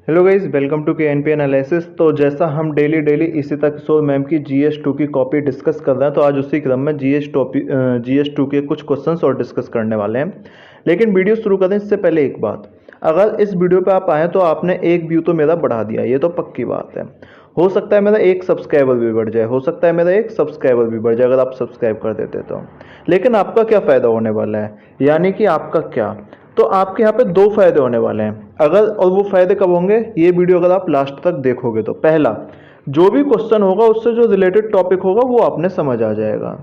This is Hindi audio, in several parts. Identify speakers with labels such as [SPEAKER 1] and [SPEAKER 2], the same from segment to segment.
[SPEAKER 1] हेलो गाइस, वेलकम टू के एन पी एनालिसिस। तो जैसा हम डेली इसी तक किशोर मैम की GS2 की कॉपी डिस्कस कर रहे हैं, तो आज उसी क्रम में GS2 के कुछ क्वेश्चंस और डिस्कस करने वाले हैं। लेकिन वीडियो शुरू करें इससे पहले एक बात, अगर इस वीडियो पे आप आए तो आपने एक व्यू तो मेरा बढ़ा दिया, ये तो पक्की बात है। हो सकता है मेरा एक सब्सक्राइबर भी बढ़ जाए, हो सकता है मेरा एक सब्सक्राइबर भी बढ़ जाए अगर आप सब्सक्राइब कर देते तो। लेकिन आपका क्या फ़ायदा होने वाला है, यानी कि आपका क्या, तो आपके यहाँ पे दो फायदे होने वाले हैं। अगर और वो फायदे कब होंगे, ये वीडियो अगर आप लास्ट तक देखोगे तो पहला, जो भी क्वेश्चन होगा उससे जो रिलेटेड टॉपिक होगा वो आपने समझ आ जाएगा।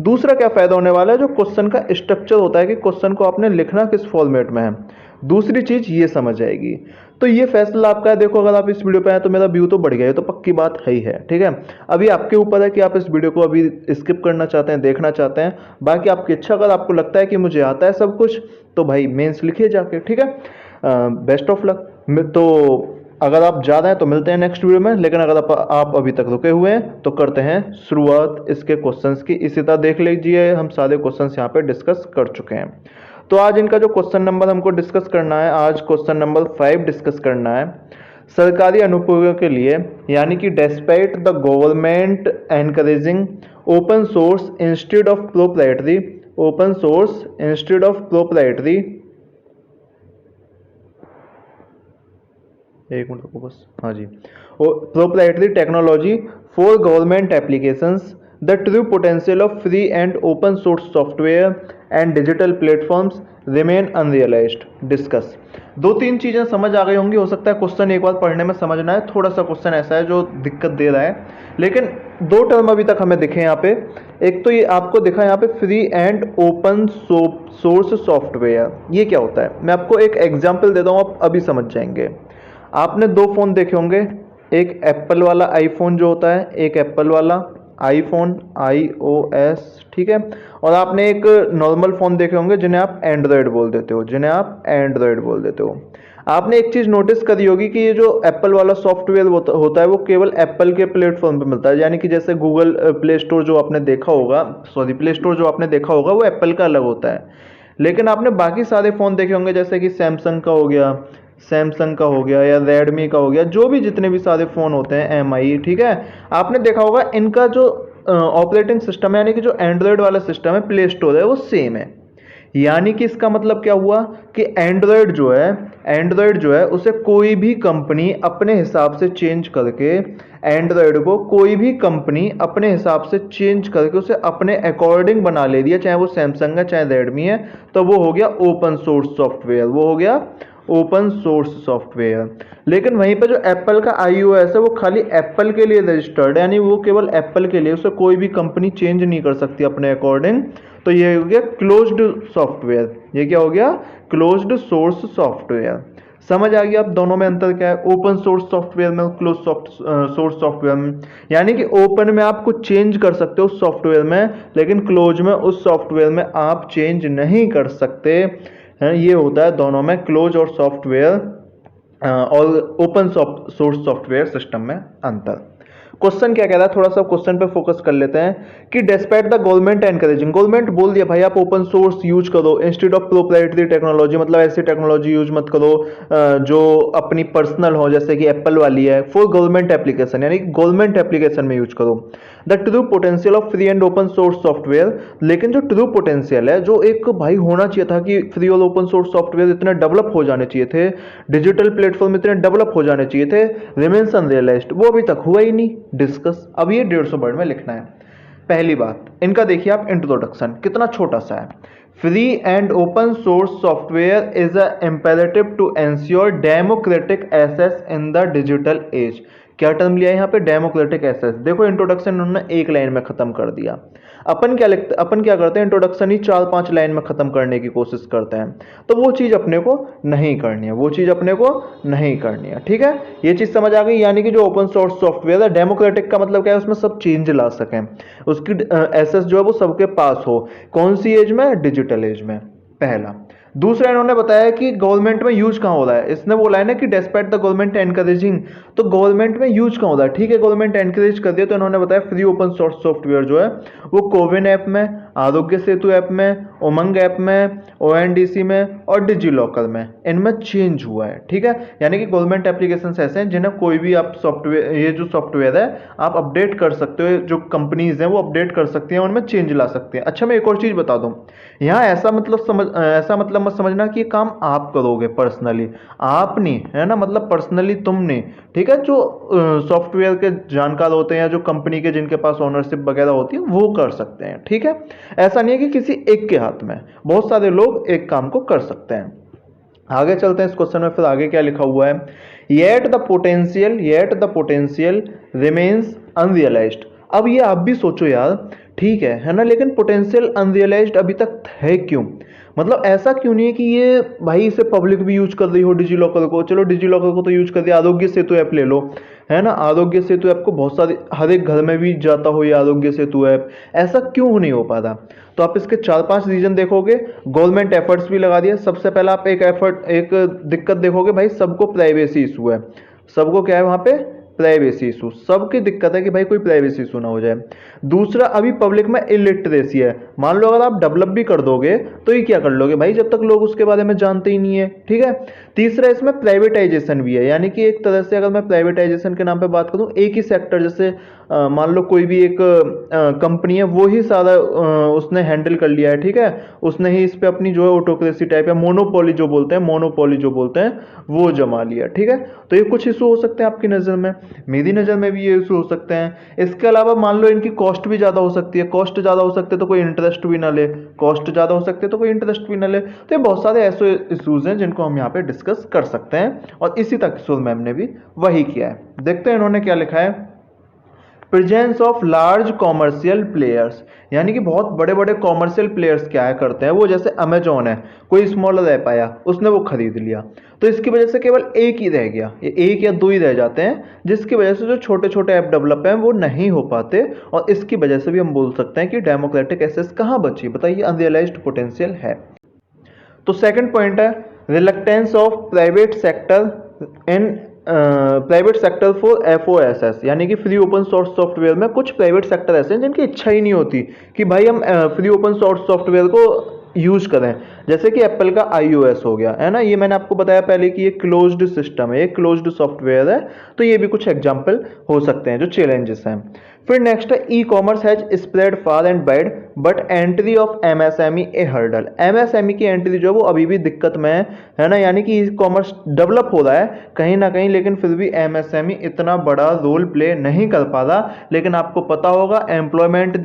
[SPEAKER 1] दूसरा क्या फायदा होने वाला है, जो क्वेश्चन का स्ट्रक्चर होता है कि क्वेश्चन को आपने लिखना किस फॉर्मेट में है, दूसरी चीज ये समझ आएगी। तो ये फैसला आपका है। देखो, अगर आप इस वीडियो पे आए तो मेरा व्यू तो बढ़ गया, ये तो पक्की बात है ही है, ठीक है। अभी आपके ऊपर है कि आप इस वीडियो को अभी स्किप करना चाहते हैं, देखना चाहते हैं। बाकी आपकी इच्छा, अगर आपको लगता है कि मुझे आता है सब कुछ, तो भाई मेंस लिखिए जाके, ठीक है। Best of luck. तो अगर आप जा रहे हैं तो मिलते हैं नेक्स्ट वीडियो में, लेकिन अगर आप अभी तक रुके हुए हैं तो करते हैं शुरुआत इसके क्वेश्चंस की। इसी तरह देख लीजिए, हम सारे क्वेश्चंस यहाँ पे डिस्कस कर चुके हैं। तो आज इनका जो क्वेश्चन नंबर हमको डिस्कस करना है, आज क्वेश्चन नंबर 5 डिस्कस करना है। सरकारी अनुप्रयोगों के लिए, यानी कि despite the government encouraging open source instead of proprietary, open source instead of proprietary, एक मिनट रुको बस, हाँ जी, proprietary technology for government applications, the true potential of free and open source software and digital platforms remain unrealised, discuss. दो तीन चीज़ें समझ आ गई होंगी। हो सकता है क्वेश्चन एक बार पढ़ने में समझना है, थोड़ा सा क्वेश्चन ऐसा है जो दिक्कत दे रहा है, लेकिन दो टर्म अभी तक हमें दिखे यहाँ पे। एक तो ये आपको दिखा यहाँ पे free and open source software, ये क्या होता है, मैं आपको एक एग्जाम्पल देता हूँ, आप अभी समझ जाएंगे। आपने दो फ़ोन देखे होंगे, एक एप्पल वाला आईफोन जो होता है, एक एप्पल वाला आईफोन iOS, ठीक है। और आपने एक नॉर्मल फ़ोन देखे होंगे जिन्हें आप एंड्रॉयड बोल देते हो, जिन्हें आप एंड्रॉयड बोल देते हो। आपने एक चीज़ नोटिस करी होगी कि ये जो एप्पल वाला सॉफ्टवेयर होता है वो केवल एप्पल के प्लेटफॉर्म पे मिलता है। यानी कि जैसे गूगल प्ले स्टोर जो आपने देखा होगा, सॉरी प्ले स्टोर जो आपने देखा होगा वो एप्पल का अलग होता है। लेकिन आपने बाकी सारे फ़ोन देखे होंगे, जैसे कि सैमसंग का हो गया या रेडमी का हो गया, जो भी जितने भी सारे फ़ोन होते हैं, MI, ठीक है। आपने देखा होगा इनका जो ऑपरेटिंग सिस्टम है, यानी कि जो एंड्रॉयड वाला सिस्टम है, प्ले स्टोर है, वो सेम है। यानी कि इसका मतलब क्या हुआ कि एंड्रॉयड जो है उसे कोई भी कंपनी अपने हिसाब से चेंज करके, एंड्रॉयड को कोई भी कंपनी अपने हिसाब से चेंज करके उसे अपने अकॉर्डिंग बना ले दिया, चाहे वो सैमसंग है चाहे रेडमी है, तो वो हो गया ओपन सोर्स सॉफ्टवेयर, वो हो गया ओपन सोर्स सॉफ्टवेयर। लेकिन वहीं पर जो एप्पल का iOS है वो खाली एप्पल के लिए रजिस्टर्ड है, यानी वो केवल एप्पल के लिए, उसे कोई भी कंपनी चेंज नहीं कर सकती अपने अकॉर्डिंग। तो ये हो गया क्लोज्ड सॉफ्टवेयर, ये क्या हो गया, क्लोज्ड सोर्स सॉफ्टवेयर। समझ आ गया अब दोनों में अंतर क्या है, ओपन सोर्स सॉफ्टवेयर में, क्लोज सोर्स सॉफ्टवेयर में। यानी कि ओपन में आप कुछ चेंज कर सकते हो उस सॉफ्टवेयर में, लेकिन क्लोज में, उस सॉफ्टवेयर में आप चेंज नहीं कर सकते हैं। ये होता है दोनों में, क्लोज और सॉफ्टवेयर और ओपन सोर्स सॉफ्टवेयर सिस्टम में अंतर। क्वेश्चन क्या कह रहा है, थोड़ा सा क्वेश्चन पे फोकस कर लेते हैं कि despite the government encouraging, government बोल दिया भाई आप ओपन सोर्स यूज करो इंस्टेड ऑफ प्रोप्राइटरी टेक्नोलॉजी, मतलब ऐसी टेक्नोलॉजी यूज मत करो जो अपनी पर्सनल हो, जैसे कि एप्पल वाली है, फॉर गवर्नमेंट एप्लीकेशन, यानी गवर्नमेंट एप्लीकेशन में यूज करो। The true potential of free and open source software, लेकिन जो ट्रू पोटेंशियल है, जो एक भाई होना चाहिए था कि फ्री और ओपन सोर्स सॉफ्टवेयर इतने डेवलप हो जाने चाहिए थे, डिजिटल प्लेटफॉर्म इतने डेवलप हो जाने चाहिए थे, रिमेन्स अनरियलाइज्ड, वो अभी तक हुआ ही नहीं, डिस्कस। अब ये 150 वर्ड में लिखना है। पहली बात, इनका देखिए आप इंट्रोडक्शन कितना छोटा सा है। Free and open source software is a imperative to ensure democratic access in the digital age. क्या टर्म लिया है यहाँ पे, डेमोक्रेटिक एक्सेस। देखो इंट्रोडक्शन उन्होंने एक लाइन में खत्म कर दिया। अपन क्या करते हैं, इंट्रोडक्शन ही 4-5 लाइन में खत्म करने की कोशिश करते हैं, तो वो चीज अपने को नहीं करनी है, वो चीज अपने को नहीं करनी है, ठीक है। ये चीज समझ आ गई। यानी कि जो ओपन सोर्स सॉफ्टवेयर है, डेमोक्रेटिक का मतलब क्या है, उसमें सब चेंज ला सकें, उसकी एक्सेस जो है वो सबके पास हो। कौन सी एज में, डिजिटल एज में, पहला। दूसरा इन्होंने बताया कि गवर्नमेंट में यूज कहाँ हो रहा है, इसने बोला है ना कि डेस्पाइट द गवर्नमेंट एनकरेजिंग, तो गवर्नमेंट में यूज कहाँ हो रहा है, ठीक है, गवर्नमेंट एनकरेज कर दिया, तो इन्होंने बताया फ्री ओपन सोर्स सॉफ्टवेयर जो है वो कोविन ऐप में, आरोग्य सेतु ऐप में, उमंग ऐप में, ओएनडीसी में और डिजी लॉकर में, इनमें चेंज हुआ है। ठीक है, यानी कि गवर्नमेंट एप्लीकेशन ऐसे हैं जिन्हें कोई भी आप सॉफ्टवेयर, ये जो सॉफ्टवेयर है आप अपडेट कर सकते हो, जो कंपनीज हैं वो अपडेट कर सकती हैं, उनमें चेंज ला सकते हैं। अच्छा, मैं एक और चीज बता दूं, यहाँ ऐसा मतलब मत समझना कि ये काम आप करोगे पर्सनली, आप नहीं, है ना, मतलब पर्सनली तुम नहीं। ठीक है, जो सॉफ्टवेयर के जानकार होते हैं या जो कंपनी के जिनके पास ओनरशिप वगैरह होती है वो कर सकते हैं। ठीक है, ऐसा नहीं है कि किसी एक के हाथ में, बहुत सारे लोग एक काम को कर सकते हैं। आगे चलते हैं इस क्वेश्चन में, फिर आगे क्या लिखा हुआ है, yet the potential remains unrealised. अब ये आप भी सोचो यार, ठीक है ना, लेकिन पोटेंशियल अनरियलाइज्ड अभी तक है क्यों? मतलब ऐसा क्यों नहीं है कि ये भाई इसे पब्लिक भी यूज कर रही हो डिजी लॉकर को, चलो डिजी लॉकर को तो यूज कर दिया, आरोग्य सेतु ऐप ले लो, है ना, आरोग्य सेतु ऐप को बहुत सारे, हर एक घर में भी जाता हो ये आरोग्य सेतु ऐप, ऐसा क्यों नहीं हो पा रहा? तो आप इसके 4-5 रीजन देखोगे। गवर्नमेंट एफर्ट्स भी लगा दिए। सबसे पहला आप एक दिक्कत देखोगे भाई, सबको प्राइवेसी इशू है। सबको क्या है वहां पे? Privacy issue. सबकी दिक्कत है कि भाई कोई प्राइवेसी इशू ना हो जाए। दूसरा, अभी पब्लिक में इलिटरेसी है। मान लो अगर आप डेवलप भी कर दोगे तो ये क्या कर लोगे भाई, जब तक लोग उसके बारे में जानते ही नहीं है। ठीक है। तीसरा, इसमें प्राइवेटाइजेशन भी है, यानी कि एक तरह से अगर मैं प्राइवेटाइजेशन के नाम पे बात करूं, एक ही सेक्टर, जैसे मान लो कोई भी एक कंपनी है, वो ही सारा उसने हैंडल कर लिया है। ठीक है, उसने ही इस पे अपनी जो है ऑटोक्रेसी टाइप या मोनोपोली जो बोलते हैं वो जमा लिया। ठीक है, तो ये कुछ इशू हो सकते हैं आपकी नज़र में, मेरी नज़र में भी ये इशू हो सकते हैं। इसके अलावा मान लो इनकी कॉस्ट भी ज़्यादा हो सकती है, कॉस्ट ज़्यादा हो सकते तो कोई इंटरेस्ट भी ना ले, कॉस्ट ज़्यादा हो सकते तो कोई इंटरेस्ट भी ना ले। तो ये बहुत सारे ऐसे इशूज हैं जिनको हम यहाँ पे डिस्कस कर सकते हैं, और इसी तक किशोर मैम ने भी वही किया है। देखते हैं इन्होंने क्या लिखा है। Presence of large commercial players, यानी कि बहुत बड़े बड़े कॉमर्शियल प्लेयर्स क्या है करते हैं, वो जैसे अमेजोन है, कोई स्मॉलर ऐप आया, उसने वो खरीद लिया, तो इसकी वजह से केवल एक ही रह गया, ये एक या दो ही रह जाते हैं, जिसकी वजह से जो छोटे छोटे ऐप डेवलप हैं वो नहीं हो पाते, और इसकी वजह से भी हम बोल सकते हैं कि डेमोक्रेटिक एक्सेस कहाँ बची, बताइए, अनरियलाइज्ड पोटेंशियल है। तो सेकंड पॉइंट है reluctance of private sector for FOSS, यानी कि फ्री ओपन सोर्स सॉफ्टवेयर में कुछ प्राइवेट सेक्टर ऐसे हैं जिनकी इच्छा ही नहीं होती कि भाई हम फ्री ओपन सोर्स सॉफ्टवेयर को यूज करें। जैसे कि एप्पल का iOS हो गया, है ना, ये मैंने आपको बताया पहले कि ये क्लोज्ड सिस्टम है, ये क्लोज्ड सॉफ्टवेयर है, तो ये भी कुछ एग्जांपल हो सकते हैं जो चैलेंजेस हैं। फिर नेक्स्ट है e commerce has spread far and wide but entry of MSME A hurdle. MSME की एंट्री जो है वो अभी भी दिक्कत में है ना, यानी कि ई कॉमर्स डेवलप हो रहा है कहीं ना कहीं, लेकिन फिर भी MSME इतना बड़ा रोल प्ले नहीं कर पा रहा। लेकिन आपको पता होगा एम्प्लॉयमेंट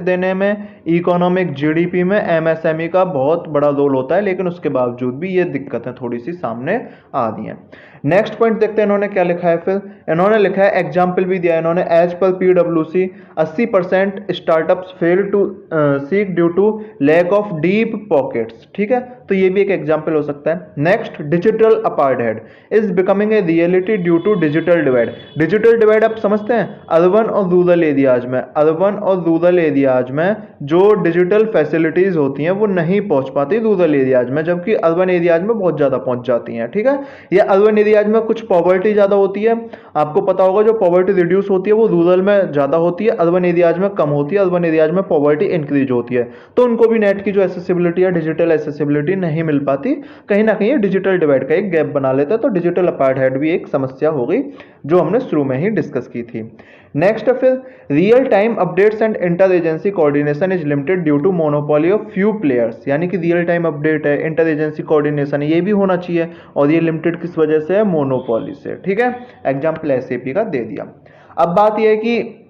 [SPEAKER 1] देने में इकोनॉमिक GDP में MSME का बहुत बड़ा रोल होता है, लेकिन उसके बावजूद भी ये दिक्कतें थोड़ी सी सामने आ रही हैं। नेक्स्ट पॉइंट देखते हैं इन्होंने क्या लिखा है। फिर इन्होंने लिखा है, एग्जाम्पल भी दिया है इन्होंने, एज पर PwC 80% startups fail to seek due to lack of deep pockets. ठीक है, तो ये भी एक एग्जाम्पल हो सकता है। Next, digital apartheid is becoming a reality due to digital divide. Digital divide आप समझते हैं, अर्बन और रूरल एरियाज में जो डिजिटल फैसिलिटीज होती हैं वो नहीं पहुंच पाती रूरल एरियाज में, जबकि अर्बन एरियाज में बहुत ज्यादा पहुंच जाती हैं। ठीक है, ये अर्बन एरियाज में कुछ पॉवर्टी ज्यादा होती है, आपको पता होगा जो पॉवर्टी रिड्यूस होती है वो रूरल में ज्यादा होती है, अर्बन एरियाज में कम होती है, अर्बन एरियाज में पॉवर्टी इंक्रीज होती है, तो उनको भी नेट की जो एसेसिबिलिटी है, डिजिटल एसेसिबिलिटी नहीं मिल पाती। कहीं ना कहीं डिजिटल डिवाइड का एक गैप बना लेता है, तो डिजिटल अपार्थाइड भी एक समस्या हो गई जो हमने शुरू में ही डिस्कस की थी। नेक्स्ट, फिर real time updates and inter agency coordination is limited due to monopoly of few players, यानी कि रियल टाइम अपडेट है, इंटर एजेंसी कोऑर्डिनेशन है, ये भी होना चाहिए, और ये लिमिटेड किस वजह से है? मोनोपोली से। ठीक है, एग्जाम्पल SAP का दे दिया। अब बात यह है कि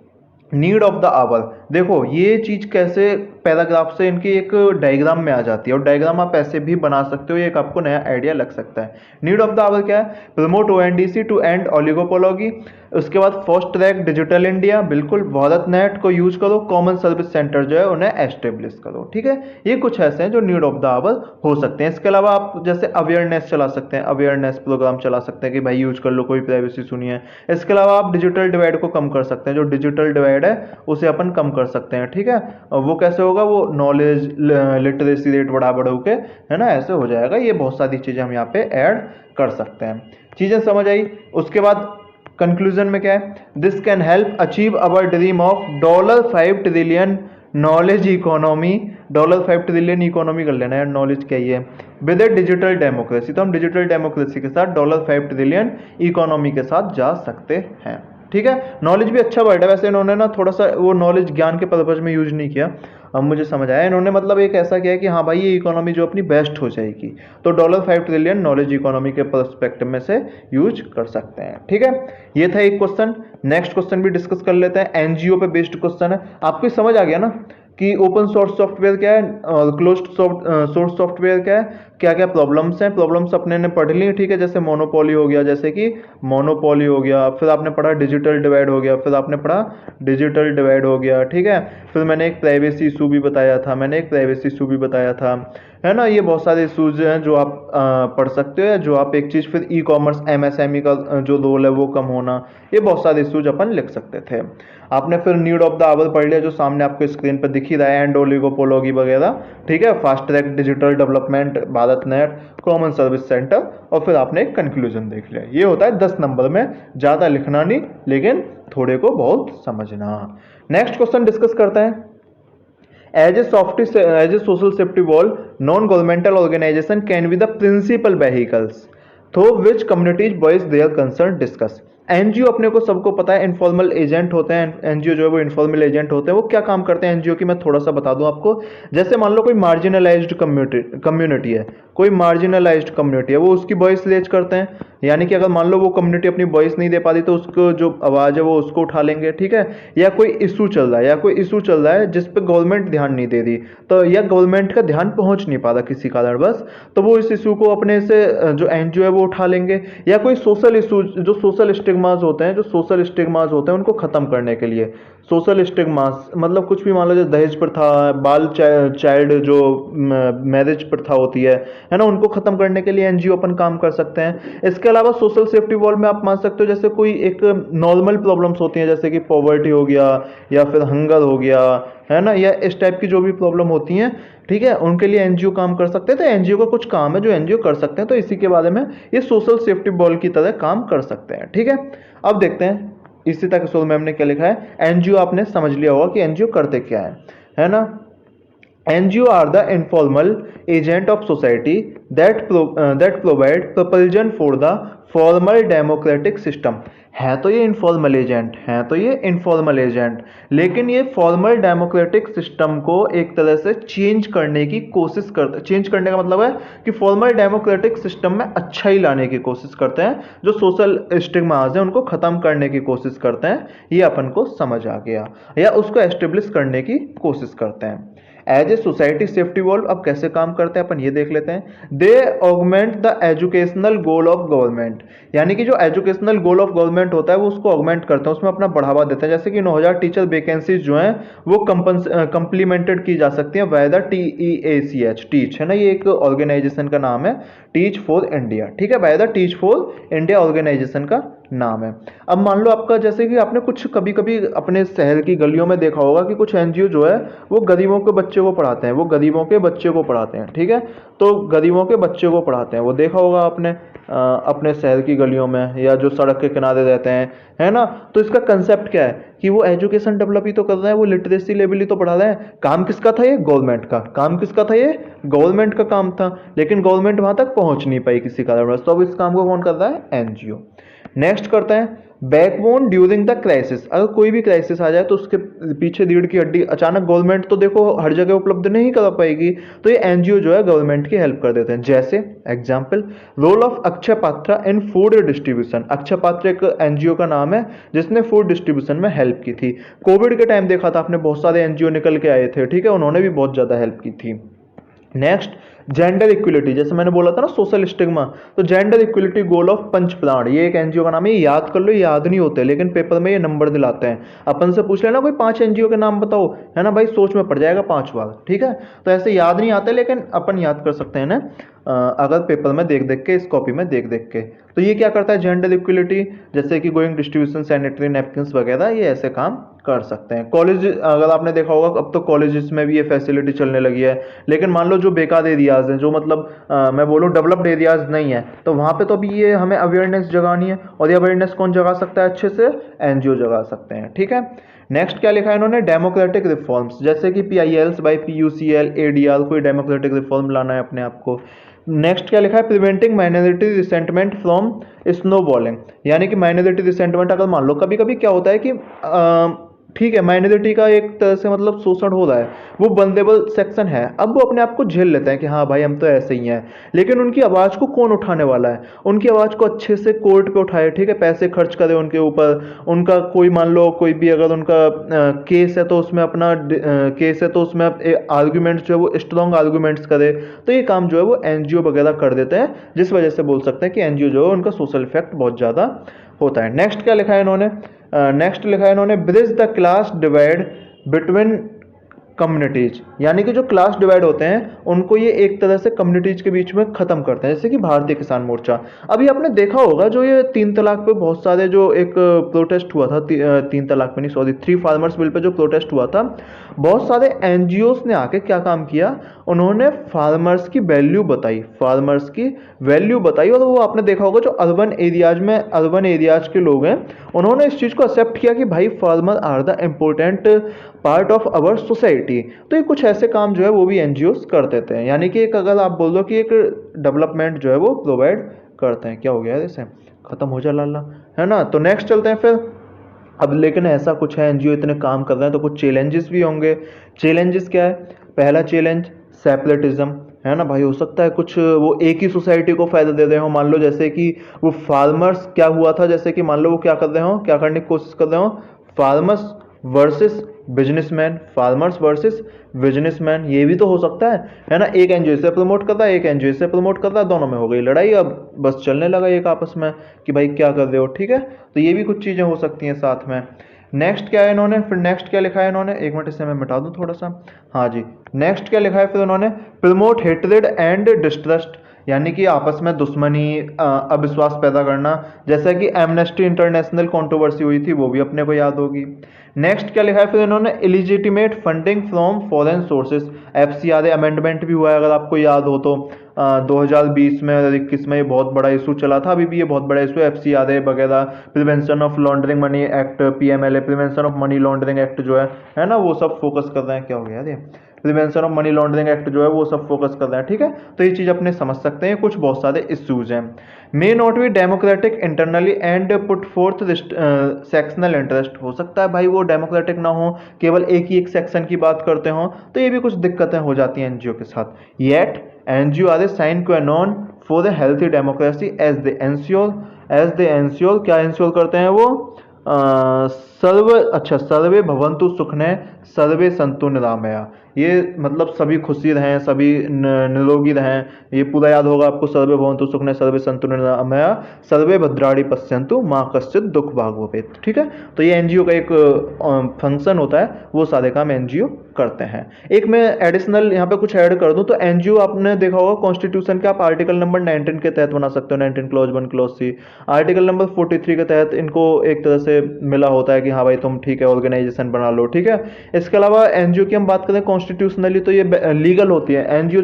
[SPEAKER 1] नीड ऑफ द आवर, देखो ये चीज कैसे पैराग्राफ से इनकी एक डायग्राम में आ जाती है, और डायग्राम आप ऐसे भी बना सकते हो, एक आपको नया आइडिया लग सकता है। नीड ऑफ द आवर क्या है? Promote ONDC to end oligopoly. उसके बाद फास्ट ट्रैक डिजिटल इंडिया, बिल्कुल, भारत नेट को यूज करो, कॉमन सर्विस सेंटर जो है उन्हें एस्टेब्लिश करो। ठीक है, ये कुछ ऐसे हैं जो नीड ऑफ द आवर हो सकते हैं। इसके अलावा आप जैसे अवेयरनेस चला सकते हैं, अवेयरनेस प्रोग्राम चला सकते हैं कि भाई यूज कर लो, कोई प्राइवेसी सुनिए। इसके अलावा आप डिजिटल डिवाइड को कम कर सकते हैं, जो डिजिटल डिवाइड है उसे अपन कम कर सकते हैं। ठीक है, वो कैसे होगा? वो नॉलेज लिटरेसी रेट बढ़ा के, है ना, ऐसे हो जाएगा। ये बहुत सारी चीजें हम यहाँ पे ऐड कर सकते हैं। चीजें समझ आई? उसके बाद कंक्लूजन में क्या है? This can help achieve our dream of $5 trillion knowledge economy, $5 trillion economy कर लेना यार, नॉलेज क्या ही है, विद ए डिजिटल डेमोक्रेसी, तो हम डिजिटल डेमोक्रेसी के साथ $5 ट्रिलियन इकोनॉमी के साथ जा सकते हैं। ठीक है, नॉलेज भी अच्छा वर्ड है वैसे, इन्होंने ना थोड़ा सा वो नॉलेज ज्ञान के पर्पज में यूज नहीं किया, अब मुझे समझ आया, इन्होंने मतलब एक ऐसा किया है कि हाँ भाई ये इकोनॉमी जो अपनी बेस्ट हो जाएगी, तो $5 ट्रिलियन नॉलेज इकोनॉमी के पर्सपेक्टिव में से यूज कर सकते हैं। ठीक है, ये था एक क्वेश्चन। नेक्स्ट क्वेश्चन भी डिस्कस कर लेते हैं, एनजीओ पे बेस्ड क्वेश्चन है। आपको समझ आ गया ना कि ओपन सोर्स सॉफ्टवेयर क्या है और क्लोज्ड सोर्स सॉफ्टवेयर क्या है, क्या क्या प्रॉब्लम्स हैं, प्रॉब्लम्स अपने ने पढ़ ली। ठीक है, जैसे मोनोपोली हो गया, जैसे कि मोनोपोली हो गया, फिर आपने पढ़ा डिजिटल डिवाइड हो गया, फिर आपने पढ़ा डिजिटल डिवाइड हो गया। ठीक है, फिर मैंने एक प्राइवेसी इशू भी बताया था, है ना। ये बहुत सारे इशूज हैं जो आप पढ़ सकते हो, या जो आप एक चीज़, फिर ई कॉमर्स एमएसएमई का जो रोल है वो कम होना, ये बहुत सारे इशूज अपन लिख सकते थे। आपने फिर नीड ऑफ द आवर पढ़ लिया, जो सामने आपको स्क्रीन पर दिख ही रहा है, एंड ओलिगोपोलॉगी वगैरह। ठीक है, fast track digital development, Bharat net, common service centre, और फिर आपने एक कंक्लूजन देख लिया। ये होता है 10 नंबर में, ज़्यादा लिखना नहीं लेकिन थोड़े को बहुत समझना। नेक्स्ट क्वेश्चन डिस्कस करते हैं, as a social safety valve, non governmental organization can be the principal vehicles through which communities voice their concern discuss. NGO अपने को सबको पता है इनफॉर्मल एजेंट होते हैं, एनजीओ जो है वो इनफॉर्मल एजेंट होते हैं। वो क्या काम करते हैं एनजीओ की, मैं थोड़ा सा बता दूं आपको। जैसे मान लो कोई मार्जिनलाइज्ड कम्युनिटी है, कोई मार्जिनलाइज्ड कम्युनिटी है, वो उसकी वॉइस रेज करते हैं, यानी कि अगर मान लो वो कम्युनिटी अपनी वॉइस नहीं दे पाती तो उसको जो आवाज़ है वो उसको उठा लेंगे। ठीक है, या कोई इशू चल रहा है जिस पे गवर्नमेंट ध्यान नहीं दे रही, तो या गवर्नमेंट का ध्यान पहुंच नहीं पाता किसी कारण बस, तो वो इस इशू को अपने से जो एनजीओ है वो उठा लेंगे। या कोई सोशल इशू, जो सोशल स्टिग्मास होते हैं उनको खत्म करने के लिए, सोशल स्टिग्मास मतलब कुछ भी, मान लो जैसे दहेज प्रथा, बाल चाइल्ड जो मैरिज प्रथा होती है ना, उनको खत्म करने के लिए एनजीओ अपन काम कर सकते हैं। इसके अलावा सोशल सेफ्टी वॉल में आप मान सकते हो, जैसे कोई एक नॉर्मल प्रॉब्लम्स होती हैं, जैसे कि पॉवर्टी हो गया, या फिर हंगर हो गया, है ना, या इस टाइप की जो भी प्रॉब्लम होती हैं, ठीक है, उनके लिए एनजीओ काम कर सकते हैं। तो एनजीओ का कुछ काम है जो एनजीओ कर सकते हैं, तो इसी के बारे में ये सोशल सेफ्टी बॉल की तरह काम कर सकते हैं। ठीक है, अब देखते हैं इसी तक सोल मैम ने क्या लिखा है। एनजीओ आपने समझ लिया होगा कि एनजीओ करते क्या है ना। NGO are the informal agent of society that provide propulsion for the formal democratic system. है तो ये इनफॉर्मल एजेंट, लेकिन ये फॉर्मल डेमोक्रेटिक सिस्टम को एक तरह से चेंज करने की कोशिश करते, चेंज करने का मतलब है कि फॉर्मल डेमोक्रेटिक सिस्टम में अच्छाई लाने की कोशिश करते हैं, जो सोशल स्टिग्मास हैं उनको खत्म करने की कोशिश करते हैं। ये अपन को समझ आ गया, या उसको एस्टेब्लिश करने की कोशिश करते हैं। As a society safety valve अब कैसे काम करते हैं अपन ये देख लेते हैं। They augment the educational goal of government, यानी कि जो एजुकेशनल गोल ऑफ गवर्नमेंट होता है वो उसको ऑगमेंट करते हैं, उसमें अपना बढ़ावा देते हैं। जैसे कि 9000 टीचर वैकेंसीज जो हैं वो कंप्लीमेंटेड की जा सकती हैं बाय द TEACH, टीच है ना, ये एक ऑर्गेनाइजेशन का नाम है, टीच फॉर इंडिया। ठीक है, by the Teach for India organization का नाम है। अब मान लो आपका, जैसे कि आपने कुछ कभी कभी अपने शहर की गलियों में देखा होगा कि कुछ एनजीओ जो है वो गरीबों के बच्चे को पढ़ाते हैं, ठीक है, तो गरीबों के बच्चे को पढ़ाते हैं, वो देखा होगा आपने अपने शहर की गलियों में, या जो सड़क के किनारे रहते हैं, है ना। तो इसका कंसेप्ट क्या है कि वो एजुकेशन डेवलप ही तो कर रहे हैं, वो लिटरेसी लेवल ही तो पढ़ा रहे हैं। काम किसका था ये? गवर्नमेंट का काम था, लेकिन गवर्नमेंट वहां तक पहुंच नहीं पाई किसी कारणवश, तो अब इस काम को कौन कर रहा है? एनजीओ। नेक्स्ट करते हैं बैकबोन ड्यूरिंग द क्राइसिस। अगर कोई भी क्राइसिस आ जाए तो उसके पीछे रीढ़ की हड्डी, अचानक गवर्नमेंट तो देखो हर जगह उपलब्ध नहीं कर पाएगी, तो ये एनजीओ जो है गवर्नमेंट की हेल्प कर देते हैं। जैसे example, role of Akshaya Patra in food distribution. Akshaya Patra एक एनजीओ का नाम है जिसने फूड डिस्ट्रीब्यूशन में हेल्प की थी। कोविड के टाइम देखा था आपने, बहुत सारे एनजीओ निकल के आए थे, ठीक है, उन्होंने भी बहुत ज्यादा हेल्प की थी। Next, gender equality. जैसे मैंने बोला था ना सोशल स्टिग्मा, तो जेंडर इक्वलिटी गोल ऑफ पंचप्राण, ये एक एनजीओ का नाम है। याद कर लो, याद नहीं होते लेकिन पेपर में ये नंबर दिलाते हैं। अपन से पूछ लेना कोई 5 एनजीओ के नाम बताओ, है ना भाई, सोच में पड़ जाएगा 5 बार, ठीक है। तो ऐसे याद नहीं आते लेकिन अपन याद कर सकते हैं ना, अगर पेपर में देख देख के, इस कॉपी में देख देख के। तो ये क्या करता है? जेंडर इक्वलिटी, जैसे कि गोइंग डिस्ट्रीब्यूशन, सैनिटरी नैपकिन्स वगैरह, ये ऐसे काम कर सकते हैं। कॉलेज, अगर आपने देखा होगा अब तो कॉलेजेस में भी ये फैसिलिटी चलने लगी है, लेकिन मान लो जो बेकार एरियाज़ हैं, जो मतलब मैं बोलूँ डेवलप्ड एरियाज़ नहीं है, तो वहाँ पे तो अभी ये हमें अवेयरनेस जगानी है, और ये अवेयरनेस कौन जगा सकता है अच्छे से? एनजीओ जगा सकते हैं। ठीक है, नेक्स्ट क्या लिखा है इन्होंने? डेमोक्रेटिक रिफॉर्म्स, जैसे कि PILs बाई PUCL ADR, कोई डेमोक्रेटिक रिफॉर्म लाना है अपने आप को। नेक्स्ट क्या लिखा है? Preventing minority resentment from snowballing, यानी कि माइनॉरिटी रिसेंटमेंट, अगर मान लो कभी कभी क्या होता है कि ठीक है माइनॉरिटी का एक तरह से मतलब शोषण हो रहा है, वो वल्नरेबल सेक्शन है, अब वो अपने आप को झेल लेते हैं कि हाँ भाई हम तो ऐसे ही हैं, लेकिन उनकी आवाज़ को कौन उठाने वाला है? उनकी आवाज़ को अच्छे से कोर्ट पे उठाए, ठीक है, पैसे खर्च करे उनके ऊपर, उनका कोई मान लो कोई भी अगर उनका केस है तो उसमें अपना केस है तो उसमें आर्ग्यूमेंट्स जो है वो स्ट्रॉन्ग आर्ग्यूमेंट्स करे, तो ये काम जो है वो एनजीओ वगैरह कर देते हैं, जिस वजह से बोल सकते हैं कि एनजीओ जो है उनका सोशल इफेक्ट बहुत ज़्यादा होता है। नेक्स्ट क्या लिखा है इन्होंने? नेक्स्ट लिखा है इन्होंने bridge the class divide between communities, यानी कि जो क्लास डिवाइड होते हैं उनको ये एक तरह से कम्युनिटीज के बीच में खत्म करते हैं, जैसे कि भारतीय किसान मोर्चा। अभी आपने देखा होगा जो ये 3 तलाक पे बहुत सारे जो एक प्रोटेस्ट हुआ था, 3 तलाक पे नहीं सॉरी 3 फार्मर्स बिल पे जो प्रोटेस्ट हुआ था, बहुत सारे एनजीओस ने आके क्या काम किया, उन्होंने फार्मर्स की वैल्यू बताई, फार्मर्स की वैल्यू बताई, और वो आपने देखा होगा जो अर्बन एरियाज के लोग हैं, उन्होंने इस चीज़ को एक्सेप्ट किया कि भाई farmer are the important part of our society. तो ये कुछ ऐसे काम जो है वो भी एनजीओस कर देते हैं, यानी कि एक अगर आप बोल दो कि एक डेवलपमेंट जो है वो प्रोवाइड करते हैं। क्या हो गया है इसे? खत्म हो जा लाला, है ना। तो नेक्स्ट चलते हैं फिर। अब लेकिन ऐसा कुछ है, एनजीओ इतने काम कर रहे हैं तो कुछ चैलेंजेस भी होंगे। चैलेंजेस क्या है? पहला चैलेंज सेपरेटिज्म, है ना भाई। हो सकता है कुछ वो एक ही सोसाइटी को फायदा दे रहे हो, मान लो जैसे कि वो फार्मर्स क्या हुआ था, जैसे कि मान लो वो क्या कर रहे हो, क्या करने की कोशिश कर रहे हो, farmers versus businessman, farmers versus businessman, ये भी तो हो सकता है ना। एक एनजीओ से प्रमोट कर रहा है, एक एनजीओ से प्रमोट कर रहा है, दोनों में हो गई लड़ाई, अब बस चलने लगा एक आपस में कि भाई क्या कर रहे हो, ठीक है। तो ये भी कुछ चीज़ें हो सकती हैं साथ में। नेक्स्ट क्या है इन्होंने? फिर नेक्स्ट क्या लिखा है इन्होंने? एक मिनट इसे मैं मिटा दूं थोड़ा सा। हाँ जी, नेक्स्ट क्या लिखा है फिर उन्होंने? प्रमोट हेट्रेड एंड डिस्ट्रस्ट, यानी कि आपस में दुश्मनी, अविश्वास पैदा करना, जैसा कि एमनेस्टी इंटरनेशनल कंट्रोवर्सी हुई थी, वो भी अपने को याद होगी। नेक्स्ट क्या लिखा है फिर इन्होंने? Illegitimate funding from foreign sources, FCRA amendment भी हुआ है अगर आपको याद हो तो, 2020 में और 21 में ये बहुत बड़ा इशू चला था, अभी भी ये बहुत बड़ा इशू है। FCRA वगैरह, prevention of laundering money act, PMLA, prevention of money laundering act जो है ना, वो सब फोकस कर रहे हैं। क्या हो गया ये? Prevention of money laundering act जो है वो सब फोकस कर रहे हैं, ठीक है। तो ये चीज़ अपने समझ सकते हैं, कुछ बहुत सारे इश्यूज हैं। May not be democratic internally and put fourth sectional interest, हो सकता है भाई वो डेमोक्रेटिक ना हो, केवल एक ही एक सेक्शन की बात करते हो, तो ये भी कुछ दिक्कतें हो जाती हैं एनजीओ के साथ। Yet NGO are a sine qua non for a healthy democracy as they ensure, क्या इंश्योर करते हैं वो? सर्वे भवन्तु सुखने सर्वे सन्तु निरामया, ये मतलब सभी खुशी रहें, सभी निरोगी रहें, ये पूरा याद होगा आपको। सर्वे भवन्तु सुखने सर्वे सन्तु निरामया सर्वे भद्राणि पश्यन्तु माँ कश्चित् दुःख भाग भवेत्, ठीक है। तो ये एनजीओ का एक फंक्शन होता है, वो सारे काम एनजीओ करते हैं। एक मैं एडिशनल यहाँ पे कुछ ऐड कर दूं, तो एनजीओ आपने देखा होगा कॉन्स्टिट्यूशन के आप आर्टिकल नंबर 19 के तहत बना सकते हो, 19 clause 1 clause C. Article number 43 के तहत इनको एक तरह से मिला होता है कि हाँ भाई तुम ठीक है ऑर्गेनाइजेशन बना लो, ठीक है। इसके अलावा एनजीओ की हम बात करें कॉन्स्टिट्यूशनली तो ये लीगल होती है। एनजीओ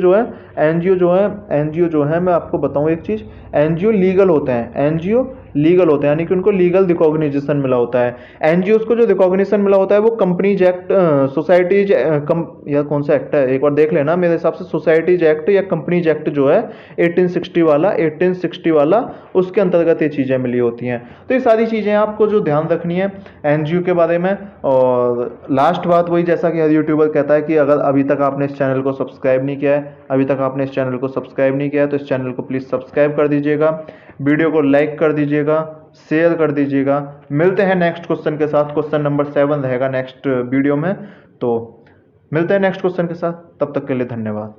[SPEAKER 1] जो है मैं आपको बताऊं एक चीज़, एनजीओ लीगल होते हैं, एनजीओ लीगल होते हैं, यानी कि उनको लीगल रिकॉग्निशन मिला होता है। एनजीओस को जो रिकॉग्निशन मिला होता है वो कंपनीज एक्ट, सोसाइटीज, या कौन सा एक्ट है एक बार देख लेना, मेरे हिसाब से सोसाइटीज एक्ट या कंपनीज एक्ट जो है 1860 वाला उसके अंतर्गत ये चीज़ें मिली होती हैं। तो ये सारी चीज़ें आपको जो ध्यान रखनी है एनजीओ के बारे में। और लास्ट बात वही, जैसा कि हर यूट्यूबर कहता है कि अगर अभी तक आपने इस चैनल को सब्सक्राइब नहीं किया है, तो इस चैनल को प्लीज़ सब्सक्राइब कर दीजिएगा, वीडियो को लाइक कर दीजिएगा, शेयर कर दीजिएगा। मिलते हैं नेक्स्ट क्वेश्चन के साथ, क्वेश्चन नंबर 7 रहेगा नेक्स्ट वीडियो में। तो मिलते हैं नेक्स्ट क्वेश्चन के साथ, तब तक के लिए धन्यवाद।